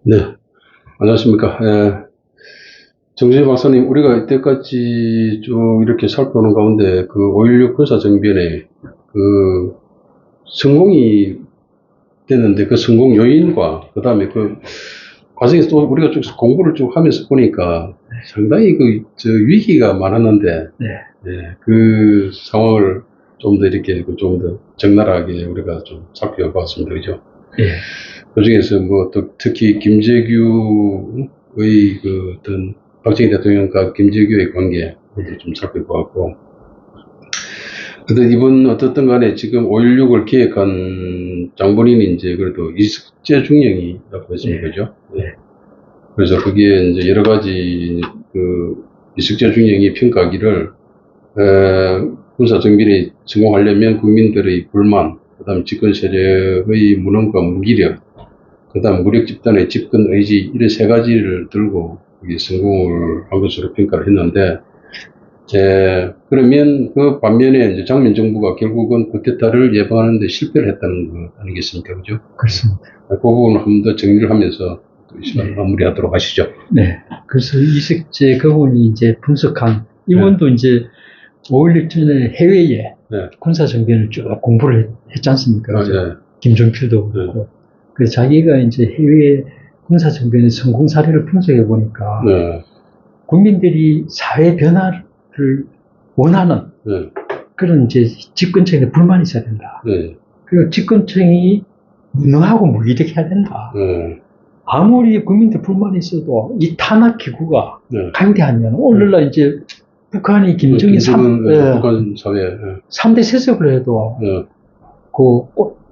네, 안녕하십니까. 정주희 박사님, 우리가 이때까지 쭉 이렇게 살펴보는 가운데 그 5.16 군사정변에 그 성공이 됐는데 그 성공 요인과 그 다음에 그 과정에서 또 우리가 쭉 공부를 쭉 하면서 보니까 상당히 위기가 많았는데, 네. 그 상황을 좀 더 이렇게 좀 더 적나라하게 우리가 좀 살펴봤습니다. 그죠? 예. 그 중에서 뭐 특히 김재규의 그 어떤 박정희 대통령과 김재규의 관계를 좀 살펴보았고, 그래도 이번 어떻든 간에 지금 5.16을 기획한 장본인이 이제 그래도 이숙재 중령이라고 했습니다. 그죠? 네. 그래서 거기에 이제 여러 가지 그 이숙재 중령이 평가하기를, 군사정변이 성공하려면 국민들의 불만, 그 다음 집권 세력의 무능과 무기력, 그 다음 무력 집단의 집권 의지, 이런 세 가지를 들고 성공을 한 것으로 평가를 했는데, 그러면 그 반면에 이제 장면 정부가 결국은 쿠데타를 예방하는 데 실패를 했다는 거 아니겠습니까? 그죠? 그렇습니다. 그 부분을 한 번 더 정리를 하면서 이 시간 마무리하도록 하시죠. 네. 그래서 이식재 그분이 이제 분석한, 이분도 이제 5.16 전에 해외에 군사정변을 쭉 공부를 했지 않습니까? 김종필도 그렇고. 그래서 자기가 이제 해외 군사정변의 성공 사례를 분석해 보니까 국민들이 사회 변화를 원하는 그런 이제 집권층에 불만이 있어야 된다. 그리고 집권층이 무능하고 무기력해야 된다. 아무리 국민들 불만이 있어도 이 탄압 기구가 강대하면 오늘날 이제 북한이 김정일 북한 사회 3대 세습을 해도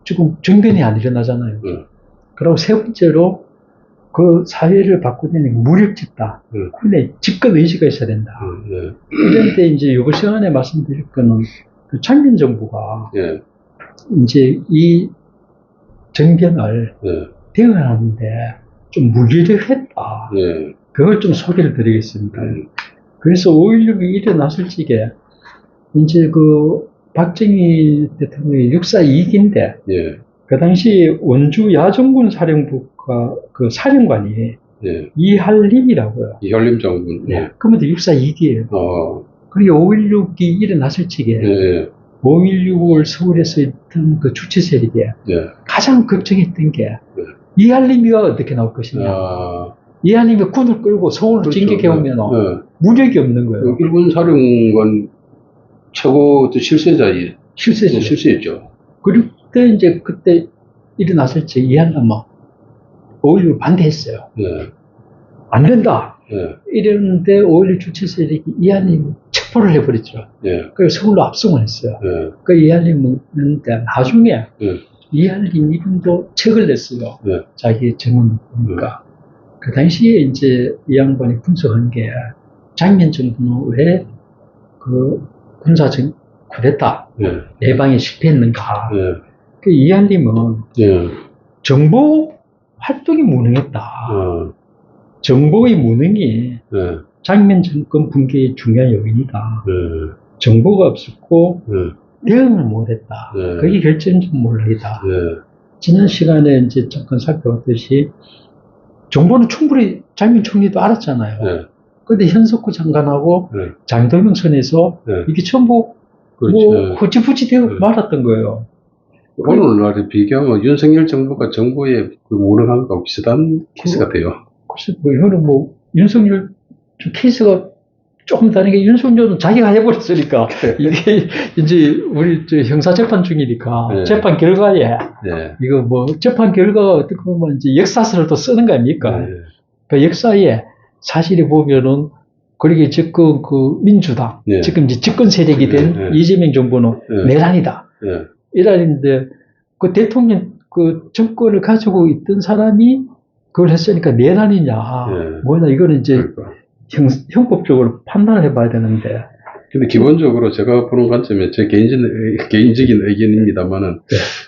지금 정변이 안 일어나잖아요. 그리고 세 번째로 그 사회를 바꾸려면 무력 집단, 군의 집권 의지가 있어야 된다. 이런데 이제 이번 시간에 말씀드릴 거는 그 장면 정부가 이제 이 정변을 대응하는데 좀 무기력했다. 그걸 좀 소개를 드리겠습니다. 그래서 5.16이 일어났을 적에 이제 그 박정희 대통령의 육사 2기인데 그 당시 원주 야전군 사령부가 그 사령관이 이할림이라고요. 이할림 장군. 그러면 육사 2기예요. 그리고 5.16이 일어났을 적에 5.16을 서울에서 했던 그 주체 세력이 가장 걱정했던 게 이할림이 어떻게 나올 것이냐. 이할림이 군을 끌고 서울을 진격해 오면 무력이 없는 거예요. 일본 사령관 최고 실세였죠. 그리고 그때 일어났을 때 이할림은 5.16을 반대했어요. 안 된다. 이랬는데 5.16 주체 세력이 이할림을 체포를 해버렸죠. 그래서 서울로 압송을 했어요. 그 이할림은 나중에 이할림 이분도 책을 냈어요. 자기 증언을 보니까. 그 당시에 이제 이 양반이 분석한 게 장면 정부는 왜 그 쿠데타 예방에 실패했는가. 그 이할림은 정보 활동이 무능했다. 정보의 무능이 장면 정권 붕괴의 중요한 요인이다. 정보가 없었고 대응을 못했다. 그게 결정적 몰락이다. 지난 시간에 이제 잠깐 살펴봤듯이 정보는 충분히 장면 총리도 알았잖아요. 그런데 현석호 장관하고 장동영 선에서 이게 전부 뭐 흐지부지 되고 말았던 거예요. 오늘날에 비교하면 윤석열 정부가 정부의 그 무능한 것과 비슷한 케이스 같아요. 글쎄, 이거는 윤석열 케이스가 조금 다른 게 윤석열은 자기가 해버렸으니까 이게 이제 우리 형사재판 중이니까 재판 결과에 이거 재판 결과가 어떻게 보면 이제 역사서를 또 쓰는 거 아닙니까? 그 역사에 사실이 보면은 그렇게 지금 그 민주당 지금 이제 집권 세력이 된 이재명 정부는 내란이다. 이란인데 그 대통령 그 정권을 가지고 있던 사람이 그걸 했으니까 내란이냐 뭐냐 이거는 이제 형법적으로 판단을 해봐야 되는데. 근데 기본적으로 제가 보는 관점에 제 개인적인 의견입니다만은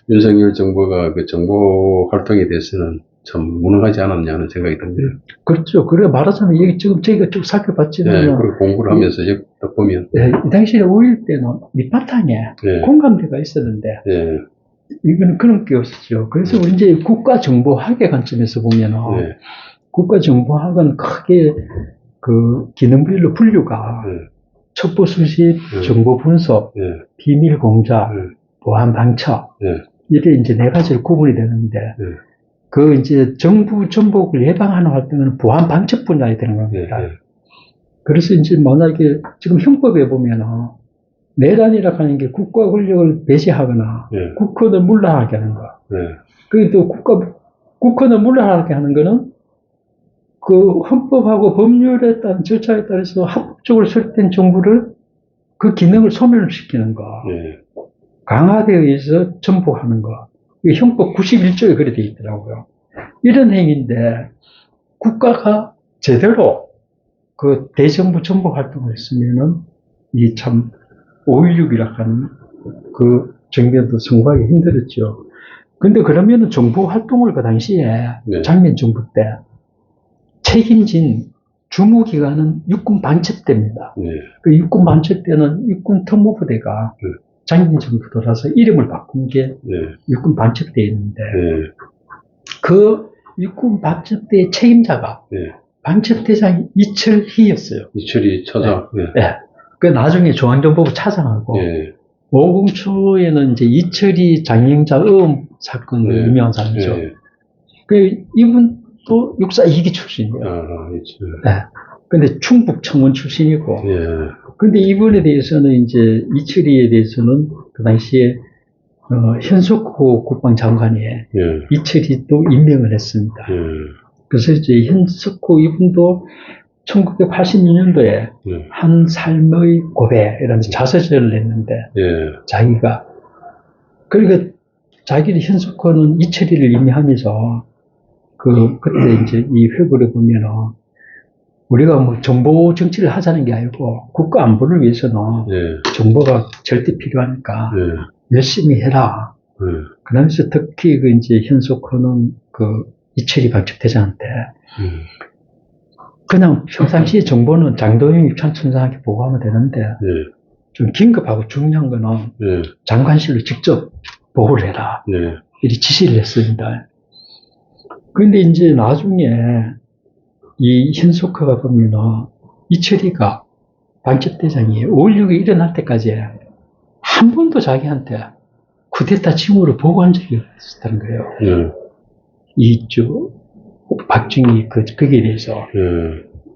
윤석열 정부가 그 정보 활동에 대해서는 참 무능하지 않았냐는 생각이 듭니다. 그렇죠. 그래 말하자면 이게 지금 저희가 쭉 살펴봤지만 그리고 공부를 하면서 딱 보면 이 당시에 5.16 때는 밑바탕에 공감대가 있었는데 이거는 그런 게 없었죠. 그래서 우리 이제 국가정보학의 관점에서 보면은, 네. 국가정보학은 크게 그 기능별로 분류가 첩보 수집, 정보 분석, 비밀 공작, 보안 방첩, 이래 이제 네 가지로 구분이 되는데, 그 이제 정부 전복을 예방하는 활동은 보안 방첩 분야에 되는 겁니다. 그래서 이제 만약에 지금 형법에 보면은 내란이라고 하는 게 국가 권력을 배제하거나 국헌을 물러나게 하는 거. 그리고 또 국헌을 물러나게 하는 거는 그 헌법하고 법률에 따른 절차에 따라서 합법적으로 설정된 정부를 그 기능을 소멸시키는 거. 강화되어 있어 전복하는 거. 이 형법 91조에 그렇게 되어 있더라고요. 이런 행위인데 국가가 제대로 그 대정부 전복 활동을 했으면은 이 참 5.16이라고 하는 그 정변도 성공하기 힘들었죠. 근데 그러면은 정부 활동을 그 당시에 장면 정부 때 책임진 주무기관은 육군 반첩대입니다. 그 육군 반첩대는 육군 특무부대가 장면 정부도라서 이름을 바꾼 게 육군 반첩대였는데 그 육군 반첩대의 책임자가 반첩대장 이철희였어요. 이철희 차장. 그 나중에 중앙정보부 차장하고 5공초에는 이제 이철희 장영자 의원 사건 유명한 사람이죠. 그 이분도 육사 2기 출신이에요. 근데 충북 청원 출신이고. 근데 이분에 대해서는 이제 이철희에 대해서는 그 당시에 현석호 국방장관이 이철희 또 임명을 했습니다. 그래서 이제 현석호 이분도 1982년도에 한 삶의 고배라는 자서전을 냈는데 자기가 그러니까 자기를 현석호는 이철희를 임명하면서 그때 이제 이 회고를 보면은 우리가 뭐 정보 정치를 하자는 게 아니고 국가 안보를 위해서는 정보가 절대 필요하니까 열심히 해라. 그러면서 특히 그 이제 현석호는 그 이철희 반첩대장한테 그냥 평상시에 정보는 장도영 육창천장한테 보고하면 되는데 좀 긴급하고 중요한 거는 장관실로 직접 보고를 해라. 이렇게 지시를 했습니다. 그런데 이제 나중에 이 현석호가 보면은 이철희가 반첩대장이 5.16이 일어날 때까지 한 번도 자기한테 쿠데타 징후를 보고한 적이 없었다는 거예요. 박정희 거기에 대해서.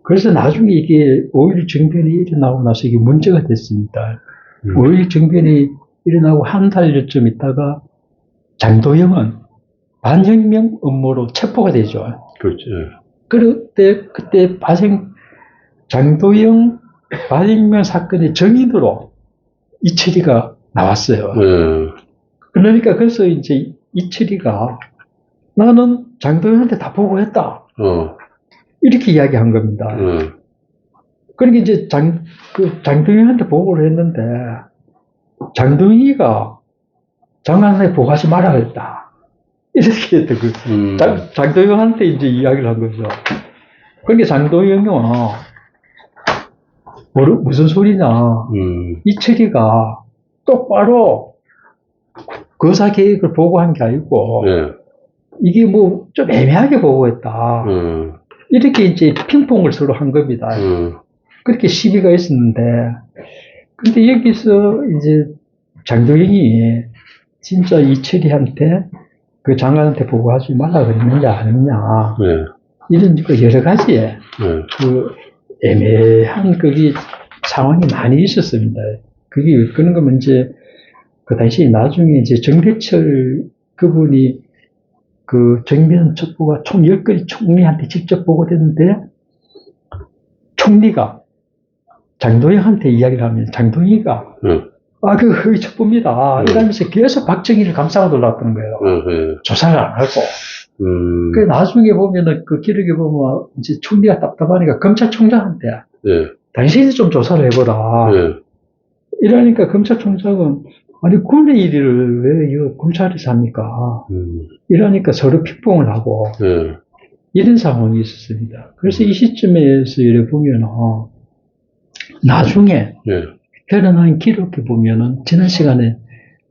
그래서 나중에 이게 5.16 정변이 일어나고 나서 이게 문제가 됐습니다. 5.16 정변이 일어나고 한 달여쯤 있다가 장도영은 반혁명 음모로 체포가 되죠. 그렇죠. 그때 장도영 반혁명 사건의 정인으로 이철희가 나왔어요. 그러니까 그래서 이제 이철희가 나는 장도영한테 다 보고했다. 이렇게 이야기한 겁니다. 그러니까 이제 장도영한테 보고를 했는데 장도영이가 장관한테 보고하지 말라 그랬다. 이렇게 했던 장도영한테 이제 이야기를 한 거죠. 그러니까 장도영은 무슨 소리냐. 이철희가 똑바로 거사 계획을 보고한 게 아니고 이게 뭐 좀 애매하게 보고했다. 이렇게 이제 핑퐁을 서로 한 겁니다. 그렇게 시비가 있었는데, 근데 여기서 이제 장도영이 진짜 이철희한테 그 장관한테 보고하지 말라 그랬느냐, 안 했느냐. 이런 여러 가지의 그 애매한 그게 상황이 많이 있었습니다. 그게 그런 거면 이제 그 당시 나중에 이제 정대철 그분이 그 정변 첩보가 총 10건이 총리한테 직접 보고됐는데 총리가 장도영한테 이야기를 하면 장도영이가 그 허위 첩보입니다. 이러면서 계속 박정희를 감싸고 돌아왔던 거예요. 조사를 안 하고. 그 나중에 보면은 그 기록에 보면 이제 총리가 답답하니까 검찰총장한테 당신이 좀 조사를 해보라. 이러니까 검찰총장은 아니 군의 일을 왜 이 검찰에서 합니까? 이러니까 서로 픽봉을 하고 이런 상황이 있었습니다. 그래서 이 시점에서 이렇게 보면은 나중에 드러난 기록에 보면은 지난 시간에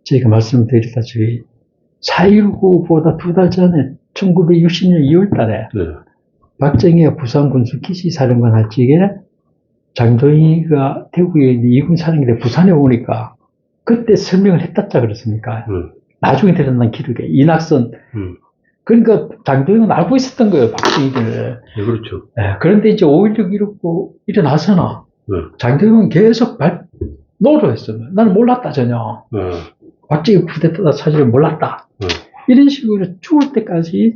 저희가 말씀드렸다시피 4.19보다 2달 전에 1960년 2월 달에 네. 박정희가 부산 군수기지사령관 할 적에 장도영이가 대구에 있는 이군 사령관에 부산에 오니까 그때 설명을 했다자 그랬습니까? 나중에 들었난 기록에 이낙선. 그러니까 장도영은 알고 있었던 거예요, 박정희를. 네, 그렇죠. 네, 그런데 이제 5.16 이렇고 일어나서나 장도영은 계속 노력했어요. 나는 몰랐다 전혀. 박정희 쿠데타 사실을 몰랐다. 이런 식으로 죽을 때까지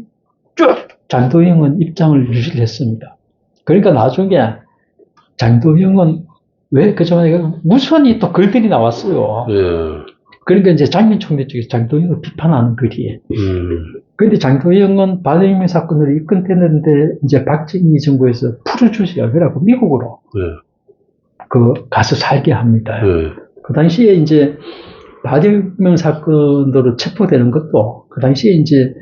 쭉 장도영은 입장을 유지를 했습니다. 그러니까 나중에 장도영은 왜 그전에 무선이 또 글들이 나왔어요. 그러니까 이제 장면 총리 쪽에서 장도영을 비판하는 글이. 그런데 장도영은 반영민 사건으로 입건됐는데 이제 박정희 정부에서 풀어주세요. 그래갖고 미국으로 가서 살게 합니다. 그 당시에 이제 반영명 사건으로 체포되는 것도 그 당시에 이제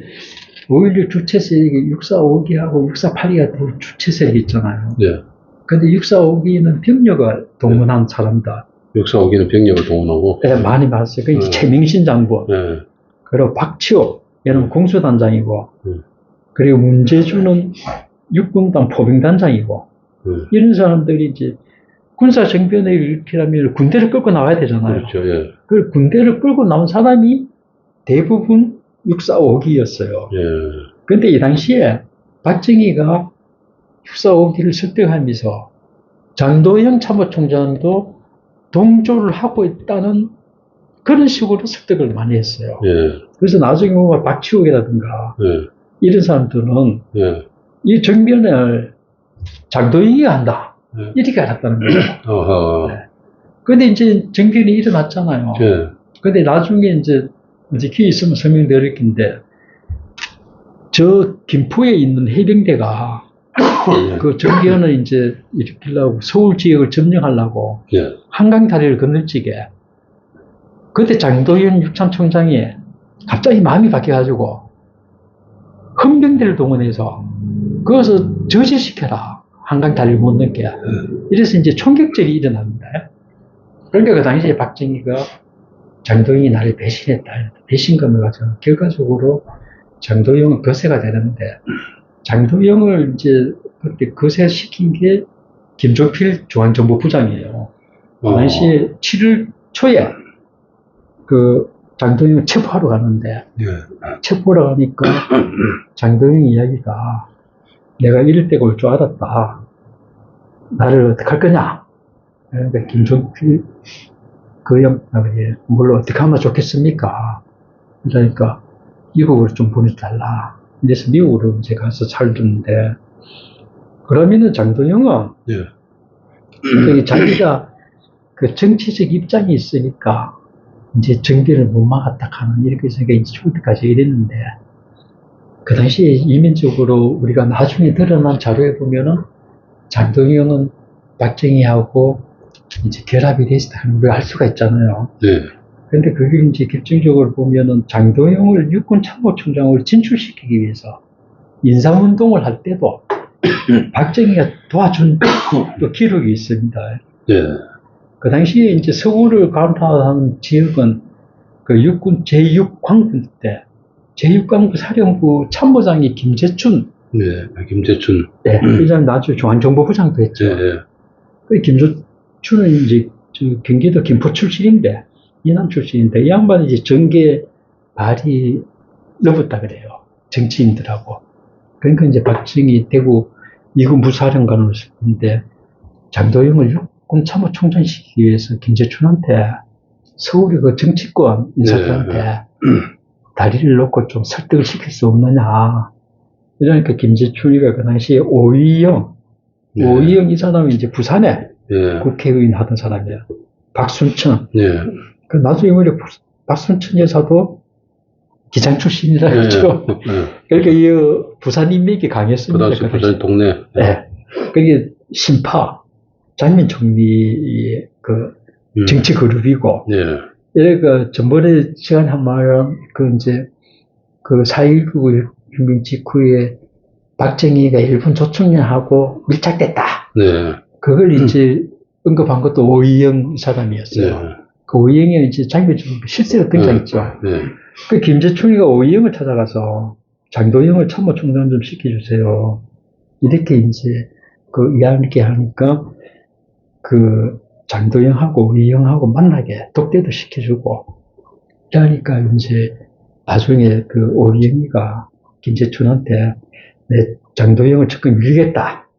5.16 주체 세력이 645기하고 648기가 주체 세력이 있잖아요. 근데 645기는 병력을 동원한 사람들. 645기는 병력을 동원하고? 네, 많이 봤어요. 그 최명신 장군. 그리고 박치호, 얘는 공수단장이고, 그리고 문재주는 육군당 포병단장이고, 이런 사람들이 이제 군사 정변을 일으키려면 군대를 끌고 나와야 되잖아요. 그렇죠, 예. 그 군대를 끌고 나온 사람이 대부분 645기였어요. 그런데 이 당시에 박정희가 645기를 설득하면서 장도영 참모총장도 동조를 하고 있다는 그런 식으로 설득을 많이 했어요. 그래서 나중에 보면 박치욱이라든가 이런 사람들은 이 정변을 장도영이가 한다. 이렇게 알았다는 거예요. 근데 이제 정변이 일어났잖아요. 근데 나중에 이제 기회 있으면 설명드릴 텐데, 저 김포에 있는 해병대가 그 정변을 이제 일으키려고 서울 지역을 점령하려고 한강 다리를 건널 적에 그때 장도연 육참총장이 갑자기 마음이 바뀌어가지고 헌병대를 동원해서 그것을 저지시켜라. 한강 다리를 못 넘게. 이래서 이제 총격전이 일어납니다. 그러니까 그 당시에 박정희가 장도영이 나를 배신했다. 배신감을 가지고 결과적으로 장도영은 거세가 되는데 장도영을 이제 그때 거세시킨 게 김종필 중앙정보부장이에요. 그 당시에 7월 초에 그 장도영을 체포하러 가는데 체포하러 가니까 장도영 이야기가 내가 이럴 때가 올 줄 알았다. 나를 어떻게 할 거냐? 그러니까 김종필 그 양반이 뭘 어떻게 하면 좋겠습니까? 그러니까 미국으로 좀 보내달라. 그래서 미국으로 이제 가서 살던데 그러면은 장도영은 자기가 그 정치적 입장이 있으니까 이제 정비를 못 막았다 하는 이렇게 생각이 이제 죽을 때까지 이랬는데 그 당시에 이면적으로 우리가 나중에 드러난 자료에 보면은 장도영은 박정희하고 이제 결합이 됐다는 걸 알 수가 있잖아요. 그런데 그게 이제 결정적으로 보면은 장도영을 육군 참모총장으로 진출시키기 위해서 인사운동을 할 때도 박정희가 도와준 또 기록이 있습니다. 그 당시에 이제 서울을 가로하는 지역은 그 육군 제6광군 때 제6광부 사령부 참모장이 김재춘. 김재춘. 그 사람 나중에 중앙정보부장도 했죠. 그 김재춘은 이제 경기도 김포 출신인데, 이남 출신인데, 이 양반이 이제 정계 발이 넓었다 그래요. 정치인들하고. 그러니까 이제 박정희 대구 이군 부사령관으로 했는데, 장도영을 육군 참모총장 시키기 위해서 김재춘한테 서울의 그 정치권 인사들한테 다리를 놓고 좀 설득을 시킬 수 없느냐. 이러니까 김재춘이가 그 당시에 오이영 이 사람이 이제 부산에 국회의원 하던 사람이에요. 박순천. 그 나중에 오히려 박순천 여사도 기장 출신이라 그랬죠. 그러니까 이 부산 인맥이 강했습니다. 그 당시 부산 동네. 그게 신파, 장면 총리의 그 정치 그룹이고. 그러니까 전번에 시간에 한 말은 그 이제 그 4.19 혁명 직후에 박정희가 일본 조총련하고 밀착됐다. 그걸 이제 언급한 것도 오이영 사람이었어요. 그 오이영이 이제 장면 좀 실제로 등장했죠. 그 김재충이가 오이영을 찾아가서 장도영을 참모총장 좀 시켜주세요. 이렇게 이제 그 이야기 하니까 그 장도영하고 오이영하고 만나게 독대도 시켜주고 그러니까 이제 나중에 그 오이영이가 김재춘한테 내 장도영을 적극 밀겠다.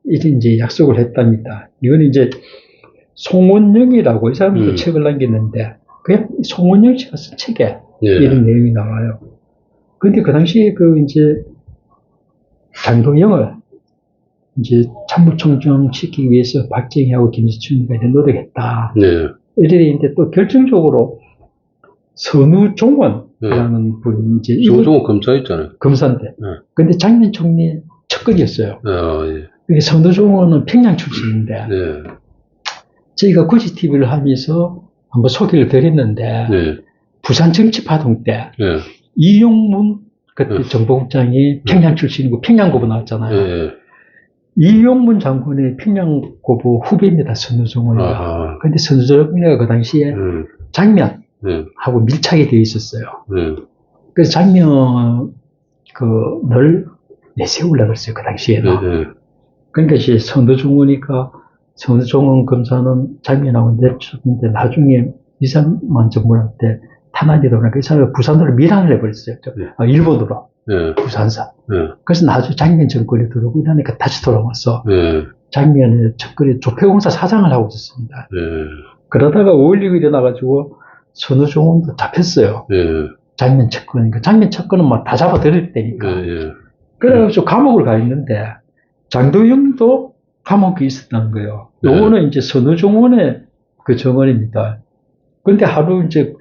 이런 이제 약속을 했답니다. 이건 이제 송원영이라고 이 사람도 책을 남겼는데 그냥 송원영 씨가 쓴 책에 예. 이런 내용이 나와요. 근데 그 당시에 그 이제 장도영을 이제 참모총장 시키기 위해서 박정희하고 김재춘이가 이제 노력했다. 네. 이래 있는데 또 결정적으로 선우종원이라는 분이 이제 조종호 검사 있잖아요. 검사인데. 네. 근데 장면 총리 측근이었어요. 예. 이게 선우종원은 평양 출신인데 네. 저희가 구시 TV를 하면서 한번 소개를 드렸는데 네. 부산 정치파동 때 네. 이용문 그때 정보국장이 평양 출신이고 평양고부 나왔잖아요. 네. 이용문 장군의 평양고부 후배입니다. 선우종원이가. 아하. 근데 선우종원이가 그 당시에 장면하고 네. 밀착이 되어 있었어요. 네. 그래서 장면 늘 내세우려고 했어요. 그 당시에는. 네. 그러니까 이제 선우종원이가 선우종원 검사는 장면하고 내쫓는데 나중에 이상만 정부한테 탄압이 되니까 그 사람이 부산으로 밀항을 해버렸어요. 네. 일본으로. 네. 부산사. 네. 그래서 나중에 장면 정권이 들어오고 이러니까 다시 돌아와서 네. 장면의 첫거리 조폐공사 사장을 하고 있었습니다. 네. 그러다가 5.16이 일어나가지고 선우종원도 잡혔어요. 네. 장면 첫거니까. 장면 첫거는 막 다 잡아들일 때니까. 네. 그래가지고 감옥을 가 있는데 장도영도 감옥에 있었다는 거예요. 네. 요거는 이제 선우종원의 그 정원입니다. 근데 하루 이제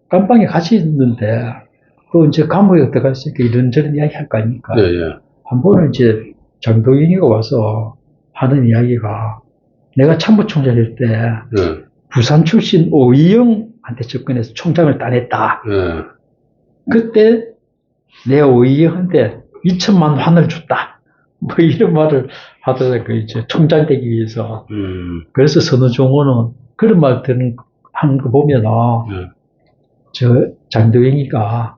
깜빵에 같이 있는데 또 이제 감옥에 들어갔으니까 이런저런 이야기 할 거 아닙니까? 네. 네. 한 번은 이제 장도영이가 와서 하는 이야기가 내가 참모총장일 때 네. 부산 출신 오이영한테 접근해서 총장을 따냈다. 네. 그때 내 오이영한테 2천만 환을 줬다. 뭐 이런 말을 하더라고요. 이제 총장 되기 위해서. 그래서 선우종원은 그런 말 하는 거 보면 저 장도영이가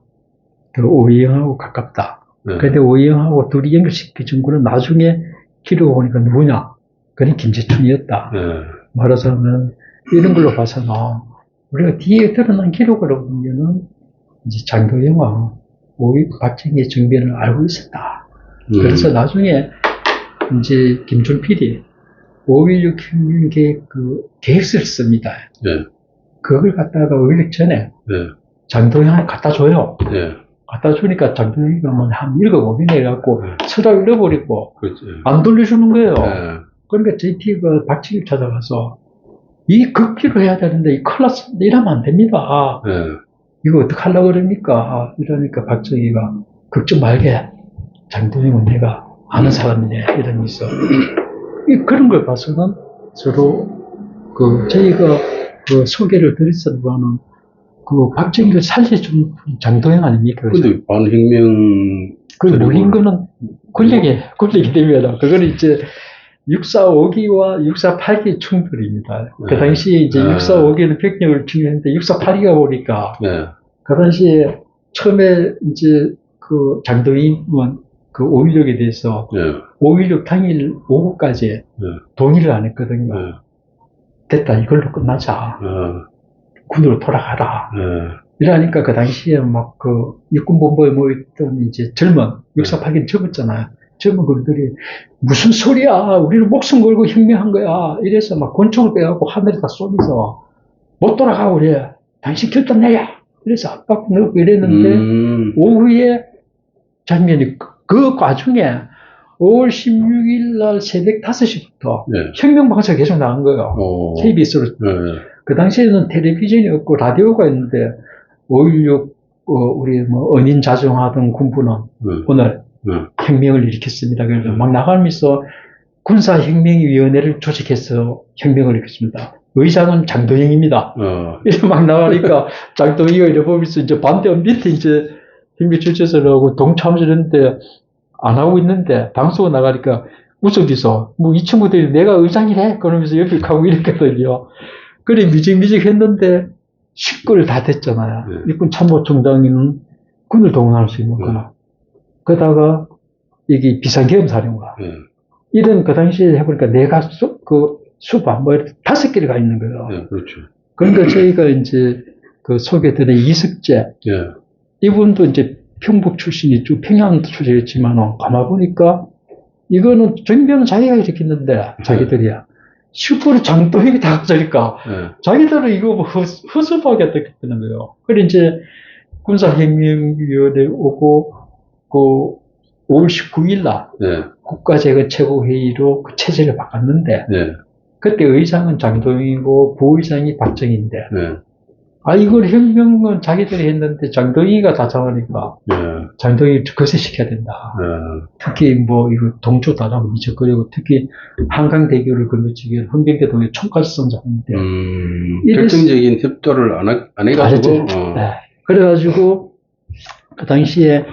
그 오이영하고 가깝다. 네. 근데 오이영하고 둘이 연결시켜준 거는 나중에 기록을 보니까 누구냐? 그는 김재춘이었다. 네. 말하자면 이런 걸로 봐서는 우리가 뒤에 드러난 기록을 보면은 이제 장도영과 박정희의 정변을 알고 있었다. 그래서 나중에 이제 김준필이 5.16 혁명 계획 그 계획서를 씁니다. 네. 그걸 갖다가 5.16 전에 네. 장도영한테 갖다 줘요. 네. 갖다 주니까 장도영이가 뭐 한 읽어보긴 해갖고 서랍 잃어버리고 그렇지. 안 돌려주는 거예요. 네. 그러니까 JT가 박정희를 찾아가서 이 극기로 해야 되는데 이 큰일 났습니다. 이러면 안 됩니다. 네. 이거 어떡하려고 그럽니까? 이러니까 박정희가 걱정 말게. 장도영은 내가 아는 사람이네. 이러면서. 그런 걸 봐서는 서로 저희가 그 소개를 드렸었다는 그 박정희를 살려준 장도영 아닙니까? 근데 반혁명. 그 물린 거는 권력이 되면 그거는 이제 6.4.5기와 6.4.8기 충돌입니다. 그 당시에 이제 6.4.5기는 병력을 중요했는데 6.4.8기가 보니까 그 당시에 처음에 이제 그 장도영은 그 5.16에 대해서 5.16 당일 오후까지 동의를 안 했거든요. 됐다, 이걸로 끝나자. 군으로 돌아가라. 이러니까 그 당시에 막 그 육군본부에 모였던 이제 젊은 6.4.8기는 적었잖아요. 젊은 그들이 무슨 소리야, 우리는 목숨 걸고 혁명한 거야. 이래서 막 권총을 빼갖고 하늘에다 쏘면서 못 돌아가 그래. 당신 결단 내려. 그래서 압박 넣고 이랬는데 오후에 장면이 그 과중에 5월 16일 날 새벽 5시부터 혁명 방송 계속 나간 거예요. KBS로. 그 당시에는 텔레비전이 없고 라디오가 있는데 5.16 우리 뭐 언인 자중하던 군부는 오늘 혁명을 일으켰습니다. 그래서 막 나가면서 군사혁명위원회를 조직해서 혁명을 일으켰습니다. 의장은 장도영입니다. 이렇게 막 나가니까 장도영이가 이래 보면서 이제 반대원 밑에 이제 혁명 주최자라고 동참하는데 안 하고 있는데 방송에 나가니까 웃어디서 뭐 이 친구들이 내가 의장이래 그러면서 옆에 가고 이랬거든요. 그래 미직미직 했는데 식구를 다 됐잖아요. 네. 육군 참모총장은 군을 동원할 수 있는 거나. 그러다가 여기 비상계엄사령관. 이런 그 당시에 해보니까 내각 수반 뭐 5개를 가 있는 거예요. 네, 그렇죠. 그러니까 저희가 이제 그 소개드린 이석재 이분도 이제 평북 출신이죠. 평양 출신이었지만 가만 보니까 이거는 정병은 자기가 일으켰는데 자기들이야. 슈퍼를 장도익이 다 가져니까 자기들은 이거 뭐 허술하게 어떻겠다는 거예요. 그래 이제 군사혁명위원회 오고 그 5월 19일 날 국가재건 최고회의로 그 체제를 바꿨는데 그때 의장은 장도익이고 부의장이 박정희인데 이걸 혁명은 자기들이 했는데 장도익이가 다 잡으니까 장도익을 거세시켜야 된다. 특히 뭐 이거 동조 다라고 미적거리고 특히 한강대교를 건너뛰기 헌병대 동에 총까지 쏜다는데 결정적인 협조를 안 해가지고 네. 그래가지고 그 당시에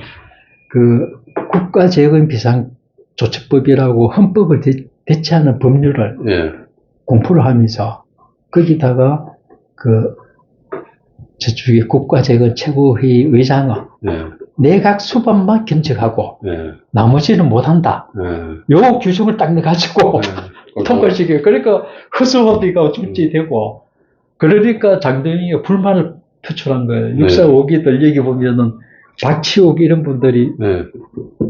그 국가재건 비상조처법이라고 헌법을 대체하는 법률을 공포를 하면서 거기다가 그 저쪽에 국가재건 최고회의 의장은 내각 수반만 견적하고 나머지는 못한다. 요 규정을 딱 내가지고 통과시켜요. 그러니까 허수아비가 중지되고 그러니까 장동희가 불만을 표출한 거예요. 육사 5기들 여기 보면은 박치옥 이런 분들이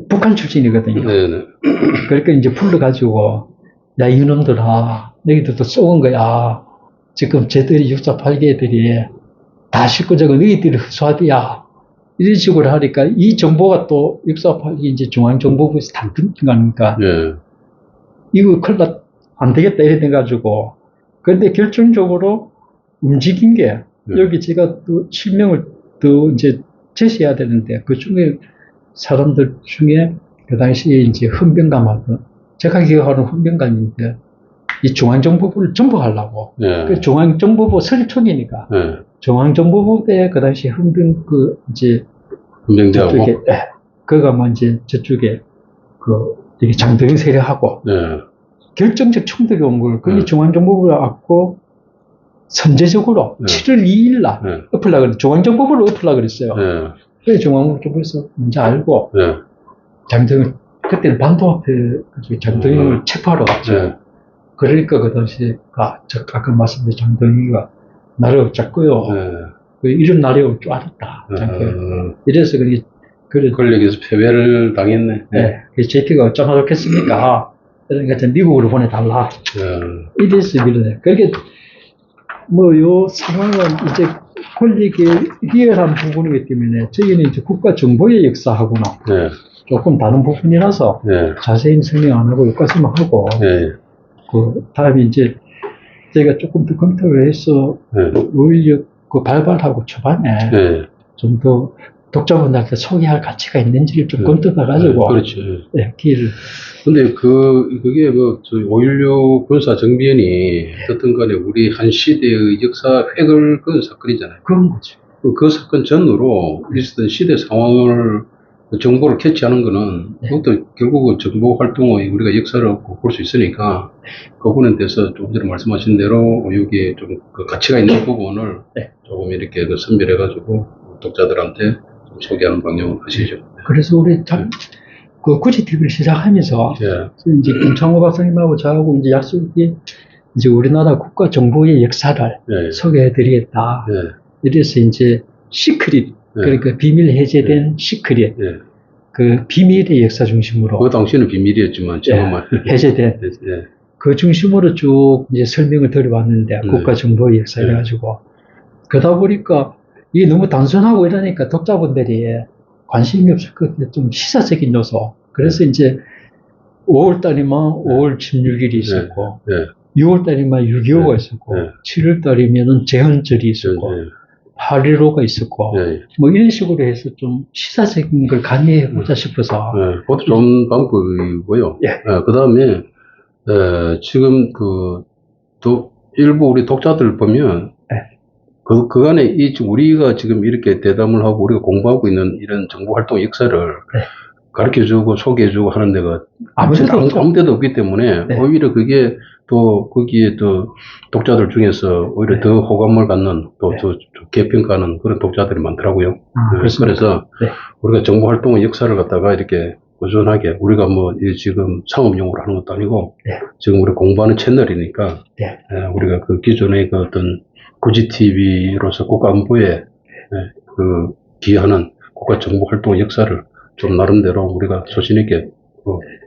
북한 출신이거든요. 그러니까 이제 불러가지고 야 이놈들아 너희들도 쏘은 거야. 지금 쟤들이 육사 8개들이 다 식구적은 너희들이 허수아비야. 이런 식으로 하니까 이 정보가 또 육사 8기 이제 중앙정보부에서 다 듣는 거니까 이거 큰일 안 되겠다 이래 돼가지고 근데 결정적으로 움직인 게 여기 제가 또 실명을 또 이제 제시해야 되는데 그 중에 사람들 중에 그 당시에 이제 헌병감하고 제가 기억하는 헌병감인데 이 중앙정보부를 전복하려고 그 중앙정보부 설총이니까 중앙정보부 때 그 당시 헌병 그 이제 헌병대하고 그가 뭐 이제 저쪽에 그 되게 장도영 세력하고 결정적衝突이 온 걸 그게 중앙정보부를 갖고 선제적으로 7월 2일 날 엎으려고 그랬어요. 중앙정보부를 엎으려고 그랬어요. 그래서 중앙정보부에서 먼저 알고 장도영 그때는 반도 앞에 장도영을 체포하러 갔죠. 그러니까 그 당시에 아까 말씀드린 장도영이가 나를 잡고요. 이런 날이 올 줄 알았다. 이래서 그래 권력에서 패배를 당했네. 그래서 JP가 어쩌면 좋겠습니까? 그러니까 미국으로 보내달라. 이래서 그러네. 그렇게 뭐 요 상황은 이제 권력의 리얼한 부분이기 때문에 저희는 이제 국가 정보의 역사하고는 조금 다른 부분이라서 자세히 설명 안 하고 여기까지만 하고 그 다음에 이제 저희가 조금 더 검토를 해서 오히려 그 발발하고 초반에 좀 더 독자분들한테 소개할 가치가 있는지를 좀 검토해가지고 그렇죠. 기회를. 근데 그게 뭐 5.16 군사 정변이 어떻든 간에 우리 한 시대의 역사 획을 그은 사건이잖아요. 그런 거죠. 그 사건 전후로 있었던 시대 상황을 정보를 캐치하는 거는 그것도 결국은 정보 활동의 우리가 역사를 볼 수 있으니까 그 부분에 대해서 조금 전에 말씀하신 대로 여기에 좀 그 가치가 있는 부분을 조금 이렇게 선별해가지고 독자들한테 좀 소개하는 방향을 하시죠. 그래서 우리 그 구지 TV를 시작하면서 이제 김창호 박사님하고 저하고 이제 약속이 이제 우리나라 국가 정보의 역사를 소개해드리겠다. 이래서 이제 시크릿 그러니까 비밀 해제된 시크릿 그 비밀의 역사 중심으로 그 당시에는 비밀이었지만 지금은 해제된 그 중심으로 쭉 이제 설명을 드려봤는데 국가 정보의 역사 해가지고 그러다 보니까 이게 너무 단순하고 이러니까 독자분들이 관심이 없을 것 같아요. 좀 시사적인 요소. 그래서 이제 5월달이면 5월 16일이 있었고 6월달이면 6.25가 있었고 7월달이면은 재헌절이 있었고 8.15가 있었고 뭐 이런 식으로 해서 좀 시사적인 걸 가미해보자 싶어서 그것도 좋은 방법이고요. 그 다음에 지금 일부 우리 독자들 보면 그간에 우리가 지금 이렇게 대담을 하고 우리가 공부하고 있는 이런 정보 활동 역사를 가르쳐주고 소개해주고 하는 데가 아무 데도 없기 때문에 오히려 그게 또 거기에 또 독자들 중에서 오히려 네. 더 호감을 갖는 또 네. 더 좋게 평가하는 그런 독자들이 많더라고요. 그렇습니까? 그래서 네. 우리가 정보 활동의 역사를 갖다가 이렇게 꾸준하게 우리가 뭐 지금 상업용으로 하는 것도 아니고 네. 지금 우리 공부하는 채널이니까 네. 우리가 그 기존의 그 어떤 구지TV로서 국가 안보에 그 기여하는 국가 정보 활동의 역사를 좀 나름대로 우리가 소신 있게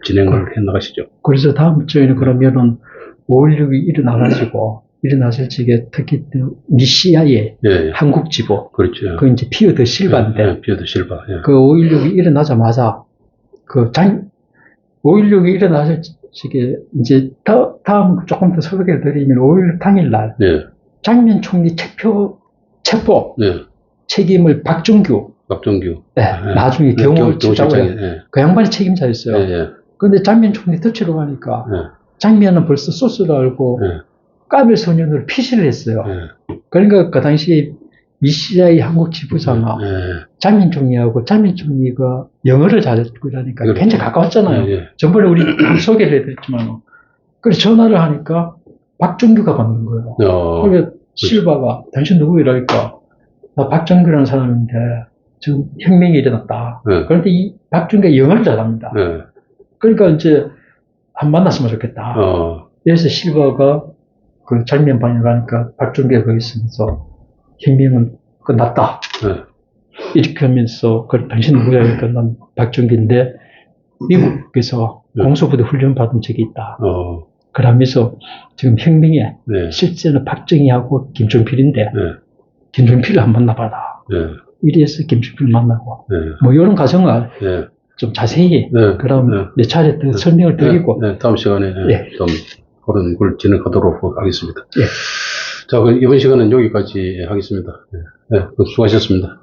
진행을 해 나가시죠. 그래서 다음 주에는 그러면은 5.16이 일어나실 적에 특히 미시아의 예. 한국 지부, 그렇죠. 그 이제 피어 더 실바인데, 피어드 실바. 예. 그 5.16이 일어나자마자 5.16이 일어나실 적에 이제 다음 조금 더 소개해 드리면 5.16 당일날 예. 장면 총리 체포 예. 책임을 박정규, 박정규. 나중에 경호실장으로 예. 그 양반이 책임자였어요. 예. 그런데 장면 총리 터치로 가니까 장면은 벌써 소스를 알고 까멜 소년으로 피신을 했어요. 그러니까 그 당시 미시아의 한국 지부장은 장면 총리하고 장면 총리가 영어를 잘했고 그러니까 굉장히 가까웠잖아요. 전번에 우리 소개를 해드렸지만 그래서 전화를 하니까 박정규가 받는 거예요. 그래서 실바가 당신 누구 이러니까 나 박정규라는 사람인데 지금 혁명이 일어났다. 그런데 이 박정규가 영어를 잘합니다. 그러니까 이제 한 만났으면 좋겠다. 그래서 실바가 그 장면 방에 가니까 박정규가 거기 있으면서 혁명은 끝났다. 이렇게 하면서 그 당신 누구야? 그러니까 난 박정규인데 미국에서 공소부대 훈련 받은 적이 있다. 그러면서 지금 혁명에 실제는 박정희하고 김종필인데 김종필을 한번 만나봐라. 이래서 김종필을 만나고 뭐 이런 과정을 좀 자세히 그럼 내 차례 때 설명을 드리고 다음 시간에 좀 그런 걸 진행하도록 하겠습니다. 자, 이번 시간은 여기까지 하겠습니다. 수고하셨습니다.